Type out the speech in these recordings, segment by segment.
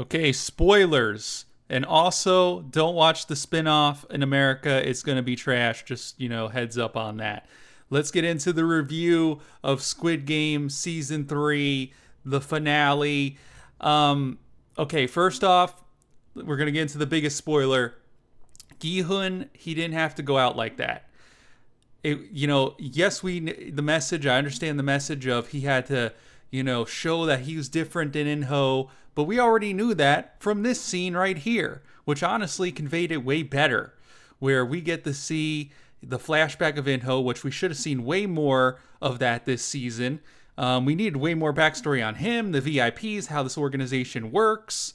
Okay, spoilers. And also, don't watch the spinoff in America. It's going to be trash. Just, heads up on that. Let's get into the review of Squid Game Season 3, the finale. Okay, first off, we're going to get into the biggest spoiler. Gi-hun, he didn't have to go out like that. Yes, the message, I understand the message of he had to, show that he was different than In-ho, but we already knew that from this scene right here, which honestly conveyed it way better, where we get to see the flashback of In-ho, which we should have seen way more of that this season. We needed way more backstory on him, the VIPs, how this organization works,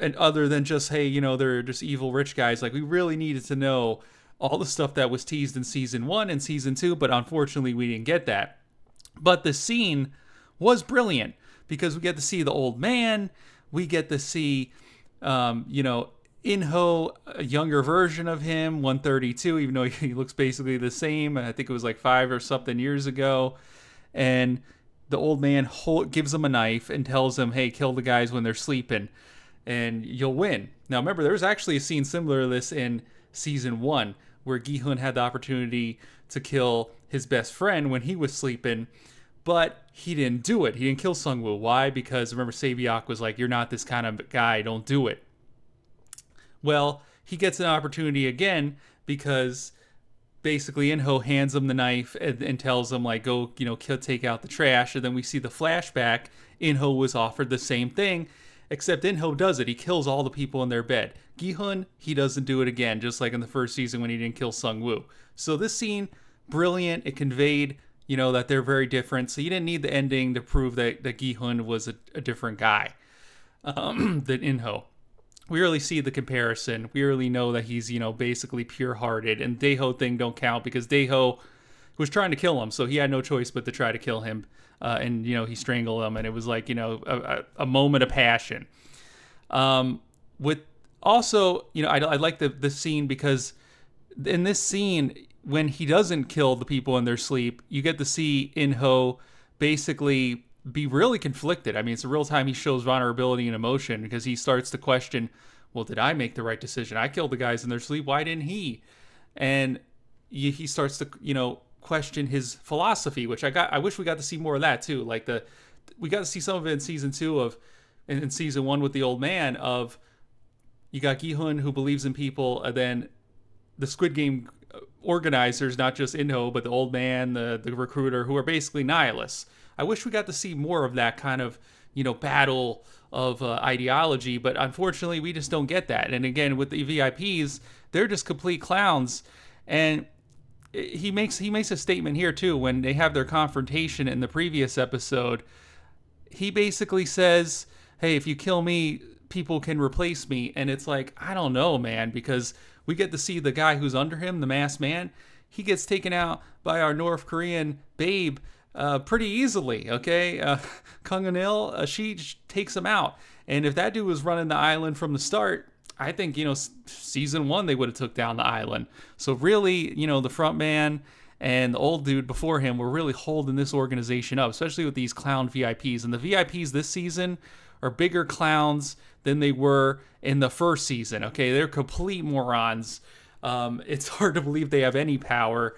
and other than just, hey, they're just evil rich guys. Like, we really needed to know all the stuff that was teased in season 1 and season 2, but unfortunately we didn't get that. But the scene was brilliant because we get to see the old man, we get to see In-ho, a younger version of him, 132, even though he looks basically the same. I think it was like 5 or something years ago. And the old man gives him a knife and tells him, hey, kill the guys when they're sleeping and you'll win. Now remember, there was actually a scene similar to this in season 1 where Gi-hun had the opportunity to kill his best friend when he was sleeping, but he didn't do it. He didn't kill Sung-woo. Why? Because remember, Saviok was like, you're not this kind of guy, don't do it. Well, he gets an opportunity again because basically In-ho hands him the knife and tells him, like, go, take out the trash. And then we see the flashback. In-ho was offered the same thing, except In-ho does it. He kills all the people in their bed. Gi-hun, he doesn't do it again, just like in the first season when he didn't kill Sung-woo. So this scene, brilliant. It conveyed, that they're very different. So you didn't need the ending to prove that Gi-hun was a different guy than In-ho. We really see the comparison. We really know that he's, basically pure-hearted. And Daeho thing don't count because Daeho was trying to kill him, so he had no choice but to try to kill him. And, he strangled him, and it was like, a moment of passion. With also, I like the scene because in this scene, when he doesn't kill the people in their sleep, you get to see In-ho basically be really conflicted. I mean, it's a real time he shows vulnerability and emotion because he starts to question, well, did I make the right decision? I killed the guys in their sleep. Why didn't he? And he starts to, question his philosophy, which I wish we got to see more of that too. Like we got to see some of it in season 2 in season 1 with the old man of, you got Gi-hun who believes in people, and then the Squid Game organizers, not just In-ho, but the old man, the recruiter, who are basically nihilists. I wish we got to see more of that kind of, battle of ideology, but unfortunately we just don't get that. And again, with the VIPs, they're just complete clowns. And he makes a statement here too when they have their confrontation in the previous episode. He basically says, hey, if you kill me, people can replace me. And it's like, I don't know, man, because we get to see the guy who's under him, the masked man. He gets taken out by our North Korean babe pretty easily, okay? Kang In-il, she takes him out. And if that dude was running the island from the start, I think, season 1, they would have took down the island. So really, the front man and the old dude before him were really holding this organization up, especially with these clown VIPs. And the VIPs this season are bigger clowns than they were in the first season, okay? They're complete morons. It's hard to believe they have any power.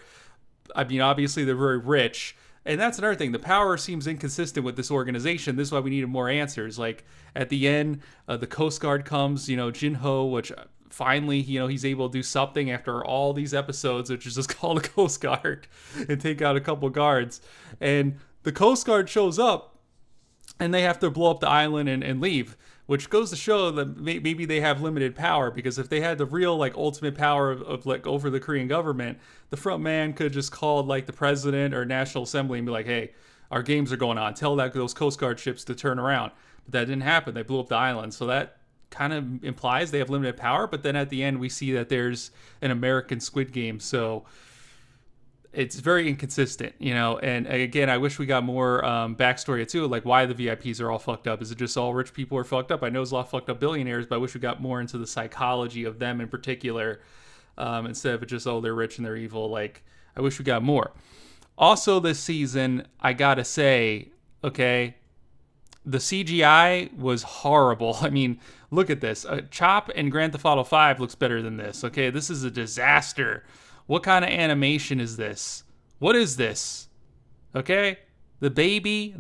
I mean, obviously, they're very rich. And that's another thing. The power seems inconsistent with this organization. This is why we needed more answers. Like, at the end, the Coast Guard comes, Jin-ho, which finally, he's able to do something after all these episodes, which is just call the Coast Guard and take out a couple guards. And the Coast Guard shows up, and they have to blow up the island and leave, which goes to show that maybe they have limited power, because if they had the real, like, ultimate power of like, over the Korean government, the front man could just call, like, the president or National Assembly and be like, hey, our games are going on. Tell those Coast Guard ships to turn around. But that didn't happen. They blew up the island. So that kind of implies they have limited power. But then at the end, we see that there's an American Squid Game. So it's very inconsistent, and again, I wish we got more backstory too, like why the VIPs are all fucked up. Is it just all rich people are fucked up? I know there's a lot of fucked up billionaires, but I wish we got more into the psychology of them in particular, instead of it just, oh, they're rich and they're evil. Like, I wish we got more. Also this season, I gotta say, okay, the CGI was horrible. I mean, look at this. Chop and Grand Theft Auto 5 looks better than this. Okay, this is a disaster. What kind of animation is this? What is this? Okay, the baby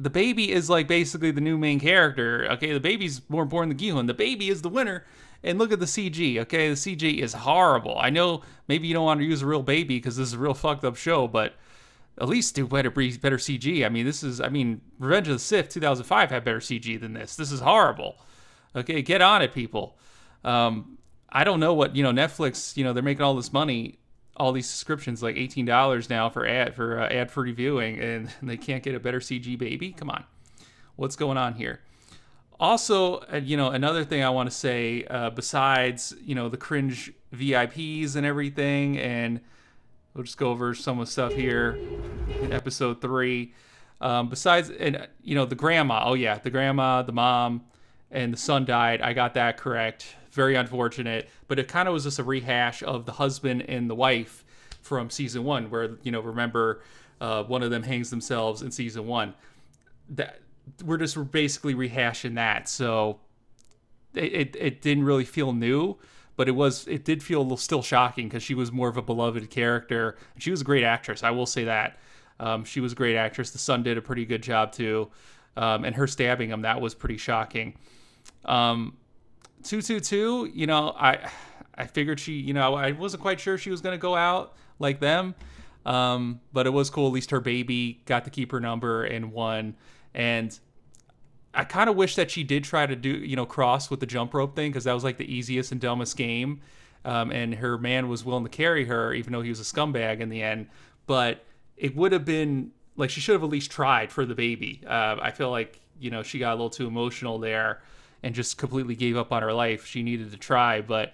is like basically the new main character. Okay, the baby's more important than Gi-hun. The baby is the winner. And look at the CG. Okay, the CG is horrible. I know maybe you don't want to use a real baby because this is a real fucked up show, but at least do better CG. I mean, Revenge of the Sith 2005 had better CG than this. This is horrible. Okay, get on it, people. I don't know what, Netflix, they're making all this money, all these subscriptions, like $18 now for ad-free viewing, and they can't get a better CG baby. Come on, what's going on here? Also, another thing I want to say, besides, the cringe VIPs and everything, and we'll just go over some of the stuff here in episode 3. Besides, and the grandma. Oh yeah, the grandma, the mom, and the son died. I got that correct. Very unfortunate, but it kind of was just a rehash of the husband and the wife from season 1, where remember, one of them hangs themselves in season 1. That we're basically rehashing that. So it didn't really feel new. But it did feel a little still shocking because she was more of a beloved character. She was a great actress, I will say that. She was a great actress. The son did a pretty good job too. And her stabbing him, that was pretty shocking. 222, I figured she, I wasn't quite sure she was going to go out like them. But it was cool. At least her baby got to keep her number and won. And I kind of wish that she did try to do, cross with the jump rope thing, because that was like the easiest and dumbest game. And her man was willing to carry her, even though he was a scumbag in the end. But it would have been like, she should have at least tried for the baby. I feel like, she got a little too emotional there and just completely gave up on her life. She needed to try. But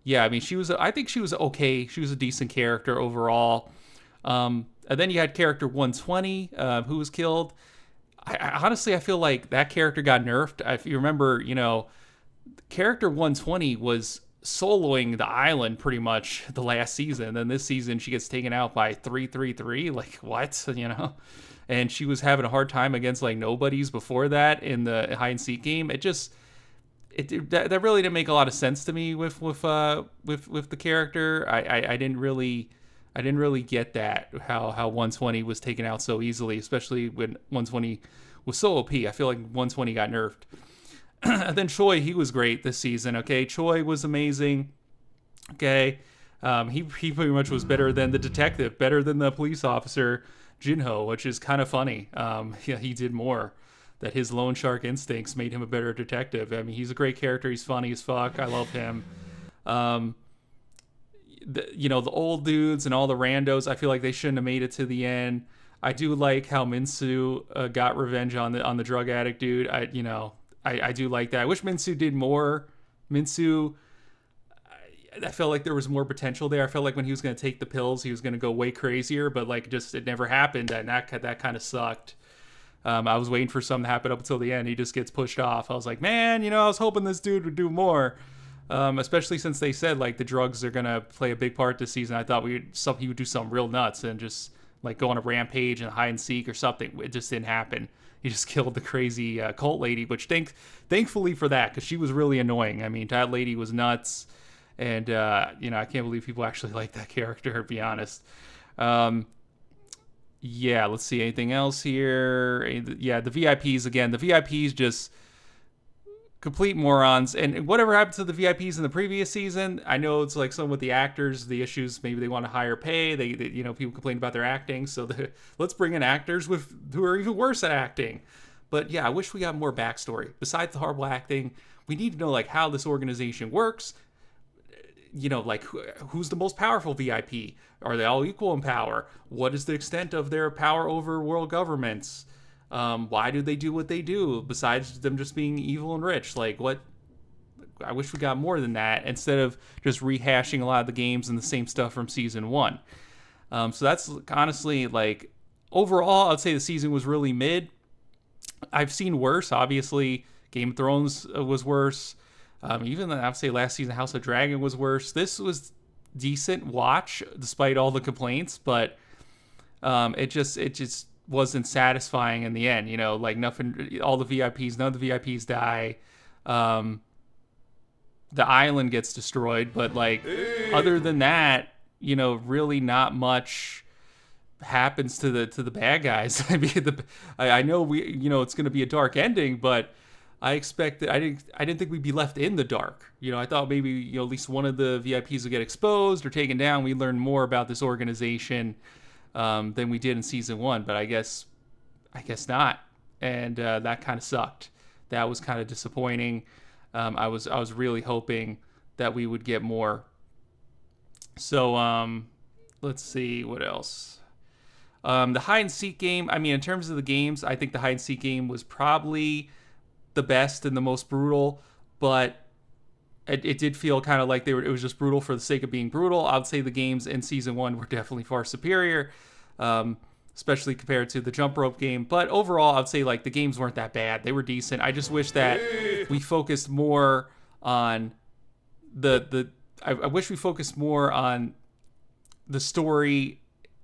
yeah, I mean, I think she was okay. She was a decent character overall. And then you had character 120, who was killed. I honestly, I feel like that character got nerfed. If you remember, character 120 was soloing the island pretty much the last season. Then this season, she gets taken out by 333. Like, what? And she was having a hard time against like nobodies before that in the hide and seek game. That really didn't make a lot of sense to me with the character. I didn't really get that, how 120 was taken out so easily, especially when 120 was so OP. I feel like 120 got nerfed. And then Choi, he was great this season. Okay, Choi was amazing. Okay, he pretty much was better than the detective, better than the police officer Jin-ho, which is kind of funny. Yeah, he did more. That his loan shark instincts made him a better detective. I mean, he's a great character. He's funny as fuck. I love him. The old dudes and all the randos, I feel like they shouldn't have made it to the end. I do like how Minsu got revenge on the drug addict dude. I do like that. I wish Minsu did more. Minsu, I felt like there was more potential there. I felt like when he was going to take the pills, he was going to go way crazier, but like just it never happened, and that kind of sucked. I was waiting for something to happen up until the end. He just gets pushed off. I was like, man, I was hoping this dude would do more. Especially since they said like the drugs are gonna play a big part this season. I thought he would do something real nuts and just like go on a rampage and hide and seek or something. It just didn't happen. He just killed the crazy cult lady, which thankfully for that, because she was really annoying. I mean, that lady was nuts, and I can't believe people actually like that character, to be honest. Yeah, let's see, anything else here? Yeah, the VIPs again. The VIPs just complete morons. And whatever happened to the VIPs in the previous season, I know it's like some with the actors, the issues, maybe they want a higher pay. They people complain about their acting, so let's bring in actors who are even worse at acting. But yeah, I wish we got more backstory. Besides the horrible acting, we need to know like how this organization works. Like who's the most powerful VIP? Are they all equal in power? What is the extent of their power over world governments? Why do they do what they do besides them just being evil and rich? Like what? I wish we got more than that instead of just rehashing a lot of the games and the same stuff from season 1. So that's honestly like overall, I'd say the season was really mid. I've seen worse. Obviously, Game of Thrones was worse. Even I would say last season House of Dragon was worse. This was decent watch despite all the complaints, but it just wasn't satisfying in the end. You know, like nothing. All the VIPs, none of the VIPs die. Um, the island gets destroyed, but like other than that, you know, really not much happens to the bad guys. I mean, I know you know it's going to be a dark ending, but I expected I didn't think we'd be left in the dark. You know, I thought maybe you know at least one of the VIPs would get exposed or taken down. We learn more about this organization than we did in season one, but I guess not, and that kind of sucked. That was kind of disappointing. I was really hoping that we would get more. So let's see what else. The hide and seek game. I mean, in terms of the games, I think the hide and seek game was probably the best and the most brutal, but it did feel kind of like it was just brutal for the sake of being brutal. I would say the games in season one were definitely far superior, especially compared to the jump rope game. But overall, I'd say like the games weren't that bad. They were decent. I just wish that we focused more on I wish we focused more on the story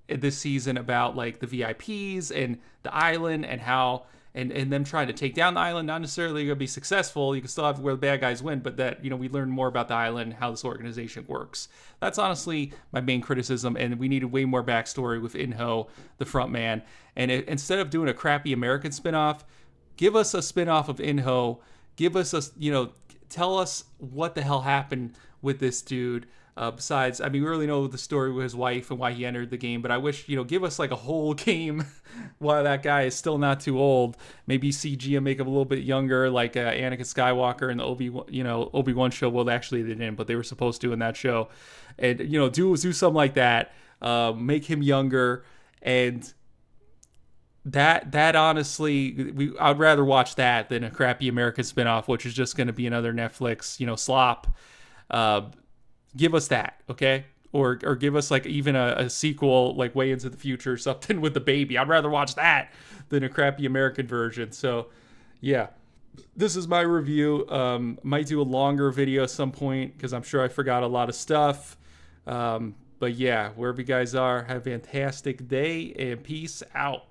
this season about like the VIPs and the island and how and them trying to take down the island. Not necessarily going to be successful. You can still have where the bad guys win, but that, you know, we learn more about the island, how this organization works. That's honestly my main criticism, and we needed way more backstory with In-ho, the front man. And instead of doing a crappy American spinoff, give us a spinoff of In-ho. Give us you know, tell us what the hell happened with this dude. Besides, I mean, we really know the story with his wife and why he entered the game, but I wish, you know, give us like a whole game while that guy is still not too old. Maybe CG and make him a little bit younger, like Anakin Skywalker in the Obi-Wan show. Well, actually they didn't, but they were supposed to in that show. And, you know, do something like that. Make him younger, and that honestly, I'd rather watch that than a crappy American spinoff, which is just going to be another Netflix, you know, slop. Give us that, okay? Or give us like even a sequel like way into the future or something with the baby. I'd rather watch that than a crappy American version. So yeah, this is my review. Might do a longer video at some point because I'm sure I forgot a lot of stuff. But yeah, wherever you guys are, have a fantastic day and peace out.